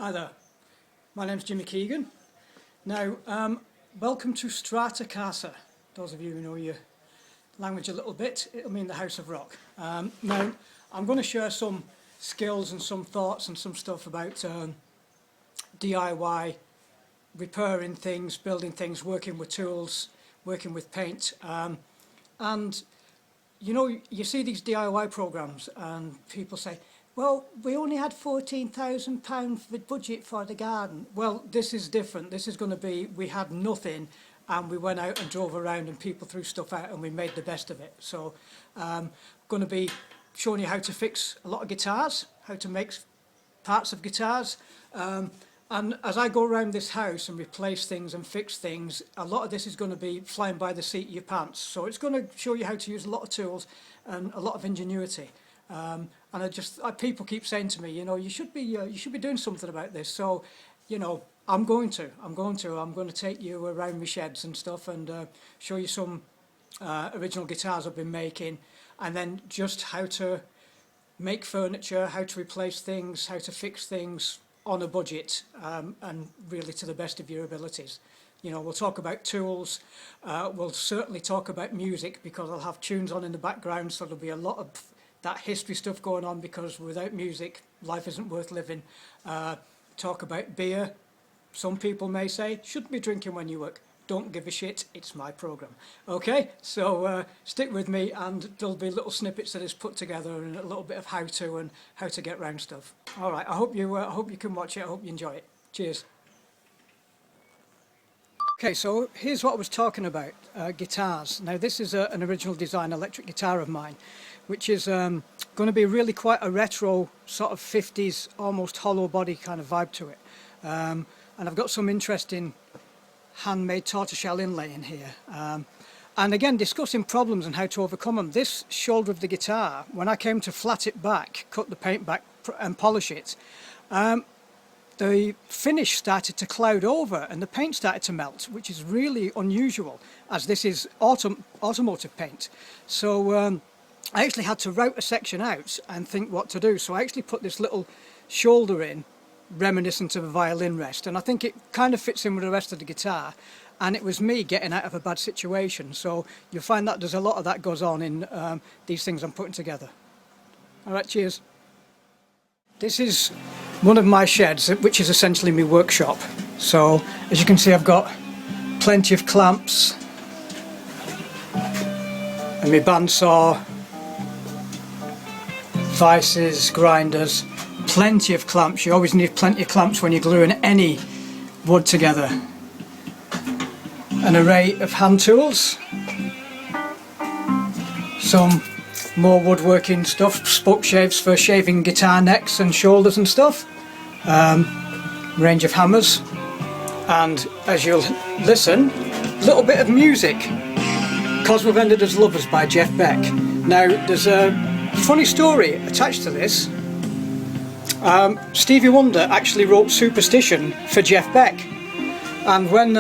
Hi there, my name's Jimmy Keegan. Now, welcome to Strata Casa. Those of you who know your language a little bit, it'll mean the House of Rock. Now, I'm going to share some skills and some thoughts and some stuff about DIY, repairing things, building things, working with tools, working with paint. And, you know, you see these DIY programs and people say, well, we only had £14,000 for the budget for the garden. Well, this is different. This is going to be, we had nothing and we went out and drove around and people threw stuff out and we made the best of it. So I'm going to be showing you how to fix a lot of guitars, how to make parts of guitars. And as I go around this house and replace things and fix things, a lot of this is going to be flying by the seat of your pants. So it's going to show you how to use a lot of tools and a lot of ingenuity. And people keep saying to me, you know, you should be doing something about this. So, you know, I'm going to take you around my sheds and stuff and show you some original guitars I've been making, and then just how to make furniture, how to replace things, how to fix things on a budget, and really to the best of your abilities. You know, we'll talk about tools, we'll certainly talk about music because I'll have tunes on in the background, so there'll be a lot of that history stuff going on, because without music, life isn't worth living. Talk about beer. Some people may say, shouldn't be drinking when you work. Don't give a shit, it's my program. Okay, so stick with me and there'll be little snippets of this put together and a little bit of how-to and how to get round stuff. All right, I hope you can watch it, I hope you enjoy it. Cheers. Okay, so here's what I was talking about, guitars. Now this is an original design electric guitar of mine, which is going to be really quite a retro sort of 50s, almost hollow body kind of vibe to it. And I've got some interesting handmade tortoiseshell inlay in here. And again, discussing problems and how to overcome them. This shoulder of the guitar, when I came to flat it back, cut the paint back and polish it, the finish started to cloud over and the paint started to melt, which is really unusual as this is automotive paint. So I actually had to route a section out and think what to do. So I actually put this little shoulder in, reminiscent of a violin rest, and I think it kind of fits in with the rest of the guitar, and it was me getting out of a bad situation. So you'll find that there's a lot of that goes on in these things I'm putting together. All right, cheers. This is one of my sheds, which is essentially my workshop. So as you can see, I've got plenty of clamps and my bandsaw, vices, grinders, plenty of clamps. You always need plenty of clamps when you're gluing any wood together. An array of hand tools, some more woodworking stuff, spoke shaves for shaving guitar necks and shoulders and stuff, range of hammers, and as you'll listen, a little bit of music. 'Cause We've Ended as Lovers by Jeff Beck. Now there's a funny story attached to this. Stevie Wonder actually wrote Superstition for Jeff Beck, and when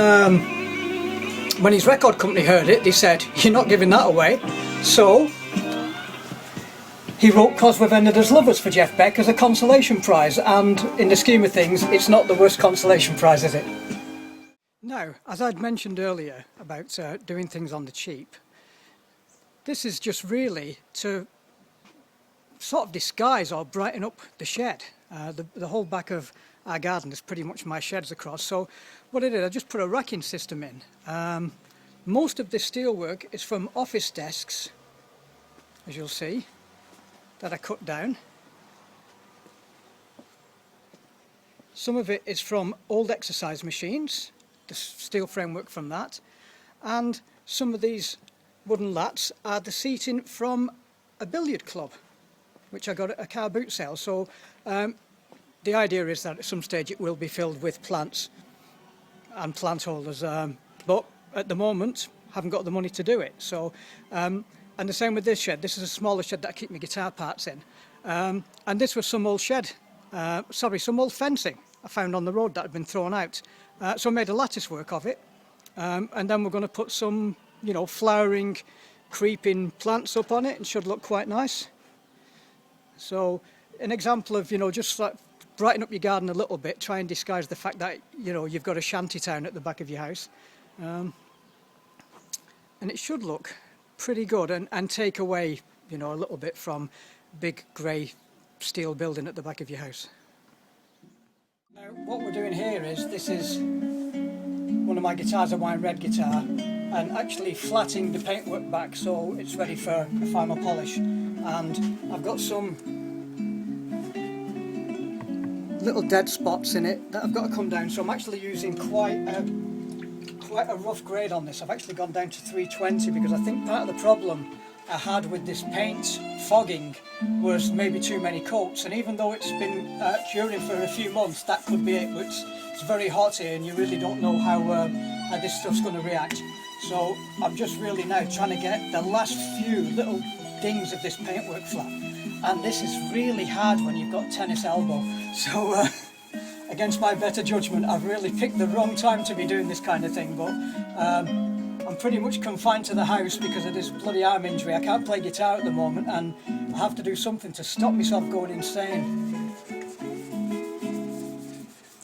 his record company heard it, they said, you're not giving that away. So he wrote 'Cause We've Ended as Lovers for Jeff Beck as a consolation prize, and in the scheme of things, it's not the worst consolation prize, is it? Now, as I'd mentioned earlier about doing things on the cheap, this is just really to sort of disguise or brighten up the shed. The whole back of our garden is pretty much my sheds across. So what I did, I just put a racking system in. Most of this steelwork is from office desks, as you'll see, that I cut down. Some of it is from old exercise machines, the steel framework from that, and some of these wooden lats are the seating from a billiard club, which I got at a car boot sale. So the idea is that at some stage it will be filled with plants and plant holders, but at the moment haven't got the money to do it. So and the same with this shed. This is a smaller shed that I keep my guitar parts in, and this was some old some old fencing I found on the road that had been thrown out. So I made a lattice work of it, and then we're going to put some, you know, flowering, creeping plants up on it, and should look quite nice. So an example of, you know, just like brighten up your garden a little bit, try and disguise the fact that, you know, you've got a shanty town at the back of your house. And it should look pretty good and take away, you know, a little bit from big grey steel building at the back of your house. Now, what we're doing here is, this is one of my guitars, a wine red guitar, and actually flatting the paintwork back so it's ready for a final polish. And I've got some little dead spots in it that I've got to come down, so I'm actually using quite a rough grade on this. I've actually gone down to 320 because I think part of the problem I had with this paint fogging was maybe too many coats, and even though it's been curing for a few months, that could be it, but it's very hot here and you really don't know how this stuff's going to react. So I'm just really now trying to get the last few little dings of this paintwork flat, and this is really hard when you've got tennis elbow. So against my better judgment, I've really picked the wrong time to be doing this kind of thing, but I'm pretty much confined to the house because of this bloody arm injury. I can't play guitar at the moment and I have to do something to stop myself going insane.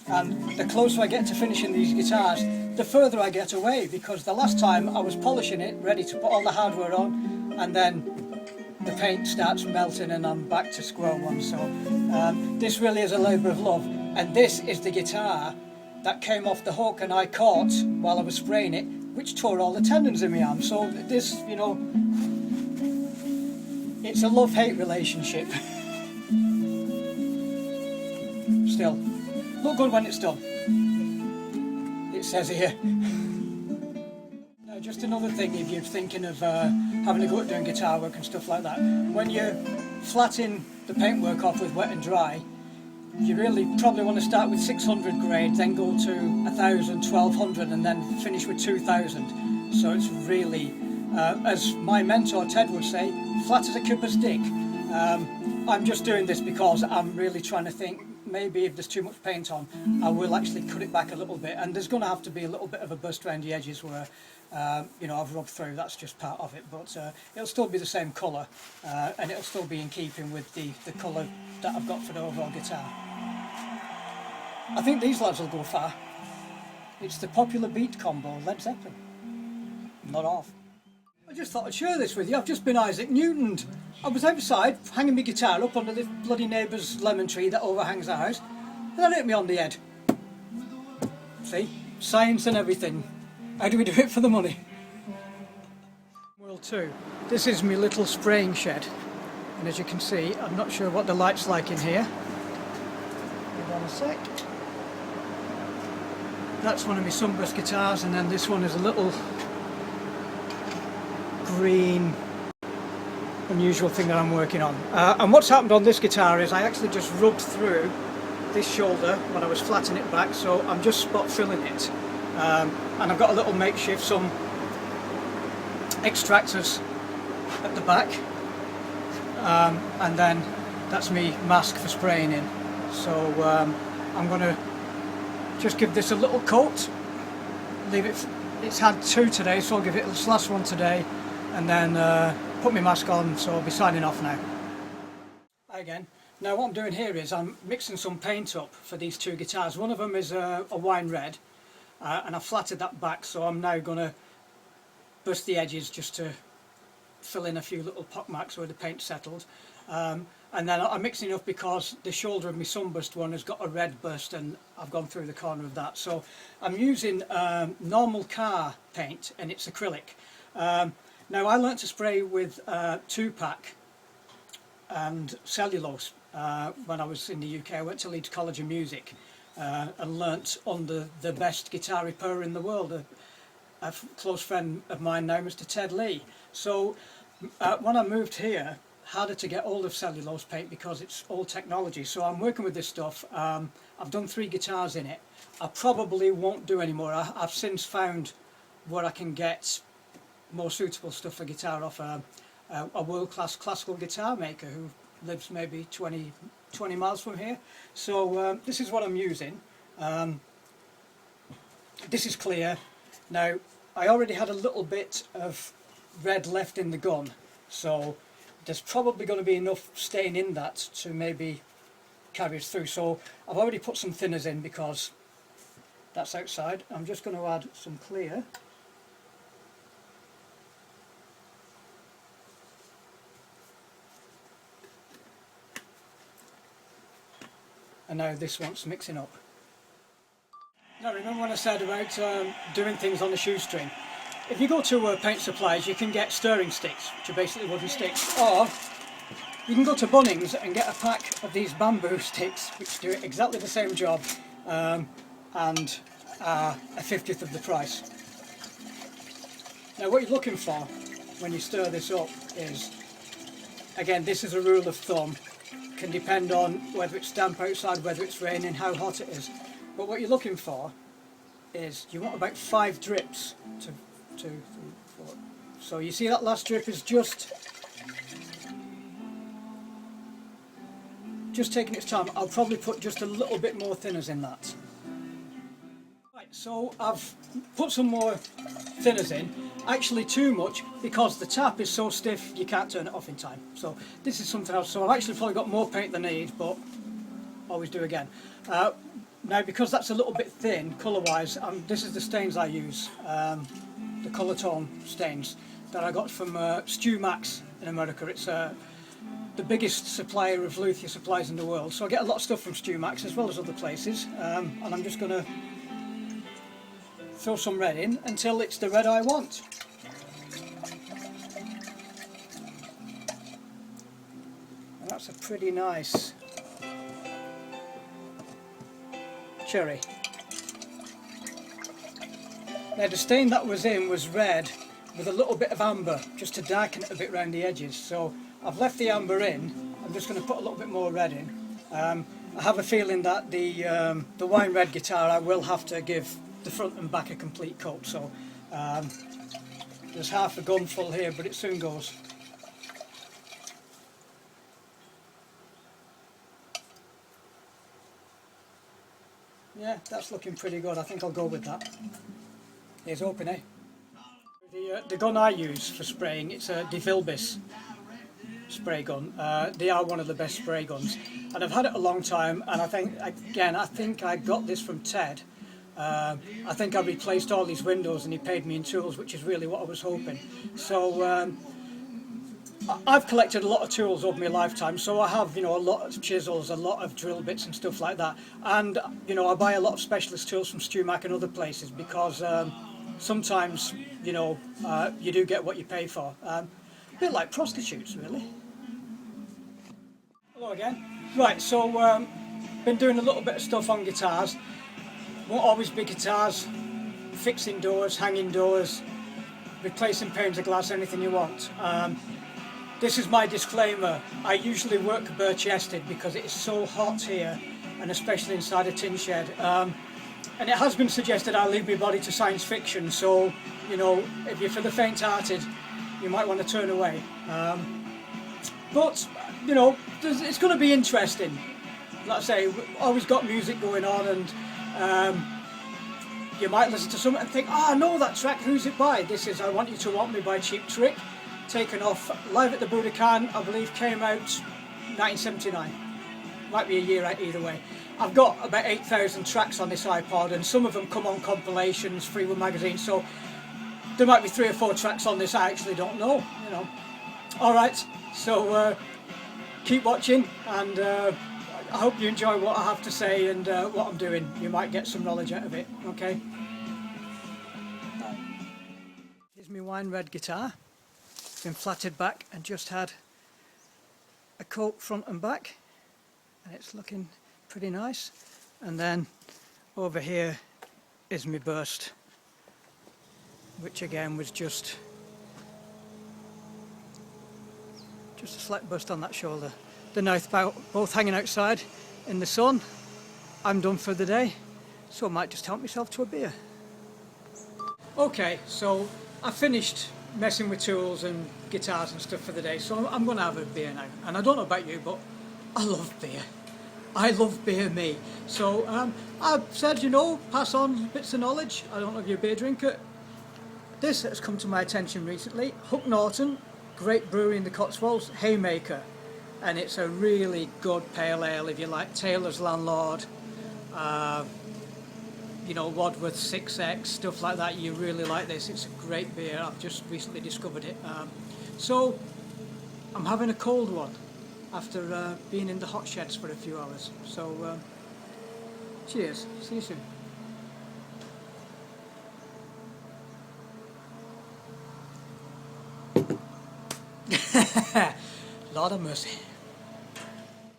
And the closer I get to finishing these guitars, the further I get away, because the last time I was polishing it, ready to put all the hardware on, and then the paint starts melting and I'm back to square one. So this really is a labour of love, and this is the guitar that came off the hook and I caught while I was spraying it, which tore all the tendons in my arm. So this, you know, it's a love-hate relationship. Still, look good when it's done, it says here. Now, just another thing, if you're thinking of having a go at doing guitar work and stuff like that, when you're flatting the paintwork off with wet and dry, you really probably want to start with 600 grade, then go to 1000, 1200, and then finish with 2000. So it's really, as my mentor Ted would say, flat as a kipper's dick. I'm just doing this because I'm really trying to think, maybe if there's too much paint on, I will actually cut it back a little bit, and there's going to have to be a little bit of a burst around the edges where, you know, I've rubbed through. That's just part of it, but it'll still be the same colour, and it'll still be in keeping with the colour that I've got for the overall guitar. I think these lads will go far. It's the popular beat combo, Led Zeppelin. Not off. I just thought I'd share this with you. I've just been Isaac Newtoned. I was outside hanging my guitar up under this bloody neighbour's lemon tree that overhangs our house, and that hit me on the head. See? Science and everything. How do we do it for the money? World 2. This is my little spraying shed, and as you can see, I'm not sure what the light's like in here. Hold on a sec. That's one of my sunburst guitars, and then this one is a little green unusual thing that I'm working on. And what's happened on this guitar is I actually just rubbed through this shoulder when I was flattening it back, so I'm just spot filling it. And I've got a little makeshift, some extractors at the back, and then that's me mask for spraying in. So I'm going to just give this a little coat, leave it, it's had 2 today, so I'll give it this last one today, and then put my mask on, so I'll be signing off now. Hi again. Now what I'm doing here is I'm mixing some paint up for these 2 guitars. One of them is a wine red, and I've flatted that back, so I'm now going to burst the edges just to fill in a few little pock marks where the paint settled. And then I'm mixing up because the shoulder of my sunburst one has got a red burst, and I've gone through the corner of that. So I'm using normal car paint, and it's acrylic. Now I learnt to spray with 2-pack and cellulose when I was in the UK. I went to Leeds College of Music and learnt under the best guitar repairer in the world, a close friend of mine now, Mr. Ted Lee. So when I moved here, harder to get hold of cellulose paint because it's old technology. So I'm working with this stuff. I've done 3 guitars in it. I probably won't do any more. I've since found where I can get more suitable stuff for guitar off a world-class classical guitar maker who lives maybe 20 miles from here. So this is what I'm using. This is clear. Now I already had a little bit of red left in the gun, so there's probably going to be enough stain in that to maybe carries through. So I've already put some thinners in because that's outside. I'm just going to add some clear. And now this wants mixing up. Now remember when I said about doing things on the shoestring? If you go to paint supplies, you can get stirring sticks, which are basically wooden sticks, or you can go to Bunnings and get a pack of these bamboo sticks which do exactly the same job and a 50th of the price. Now what you're looking for when you stir this up is, again, this is a rule of thumb, can depend on whether it's damp outside, whether it's raining, how hot it is, but what you're looking for is you want about 5 drips to 2, 3, 4. So you see that last drip is just taking its time. I'll probably put just a little bit more thinners in that. Right, so I've put some more thinners in, actually too much because the tap is so stiff you can't turn it off in time. So this is something else. So I've actually probably got more paint than I need, but always do again. Now because that's a little bit thin colour wise, this is the stains I use, the colour tone stains that I got from Stu Max in America. It's the biggest supplier of lithia supplies in the world, so I get a lot of stuff from Stu Max as well as other places, and I'm just going to throw some red in until it's the red I want. And that's a pretty nice cherry. Now the stain that was in was red with a little bit of amber just to darken it a bit around the edges, so I've left the amber in. I'm just going to put a little bit more red in. I have a feeling that the wine red guitar I will have to give the front and back a complete coat, so there's half a gun full here, but it soon goes. Yeah, that's looking pretty good. I think I'll go with that. Here's open, eh? The gun I use for spraying, it's a D.I.Y spray gun. They are one of the best spray guns, and I've had it a long time, and I think I got this from Ted. I think I replaced all these windows and he paid me in tools, which is really what I was hoping. So I've collected a lot of tools over my lifetime, so I have, a lot of chisels, a lot of drill bits and stuff like that, and I buy a lot of specialist tools from Stu Mac and other places because sometimes you do get what you pay for. A bit like prostitutes, really. Hello again. Right, so been doing a little bit of stuff on guitars. Won't always be guitars, fixing doors, hanging doors, replacing panes of glass, anything you want. This is my disclaimer. I usually work bare-chested because it is so hot here, and especially inside a tin shed. And it has been suggested I leave my body to science fiction, so if you're for the faint-hearted, you might want to turn away. But it's going to be interesting. Like I say, we've always got music going on, and you might listen to something and think, I know that track, who's it by? This is I Want You to Want Me by Cheap Trick, taken off Live at the Budokan, I believe came out 1979. Might be a year out either way. I've got about 8,000 tracks on this iPod, and some of them come on compilations, Freewood magazines, so there might be 3 or 4 tracks on this I actually don't know, Alright, so keep watching, and I hope you enjoy what I have to say and what I'm doing. You might get some knowledge out of it, okay? Here's my wine red guitar. It's been flatted back and just had a coat front and back, and it's looking pretty nice. And then over here is my burst, which again was just a slight burst on that shoulder. The knife both hanging outside in the sun. I'm done for the day, so I might just help myself to a beer. Okay, so I finished messing with tools and guitars and stuff for the day, so I'm going to have a beer now. And I don't know about you, but I love beer. I love beer, me. So I've said, pass on bits of knowledge. I don't know if you're a beer drinker. This has come to my attention recently. Hook Norton, great brewery in the Cotswolds, Haymaker. and it's a really good pale ale if you like Taylor's Landlord, you know, Wadworth 6X, stuff like that. You really like this. It's a great beer. I've just recently discovered it. So I'm having a cold one after being in the hot sheds for a few hours. So cheers. See you soon. Lord of mercy.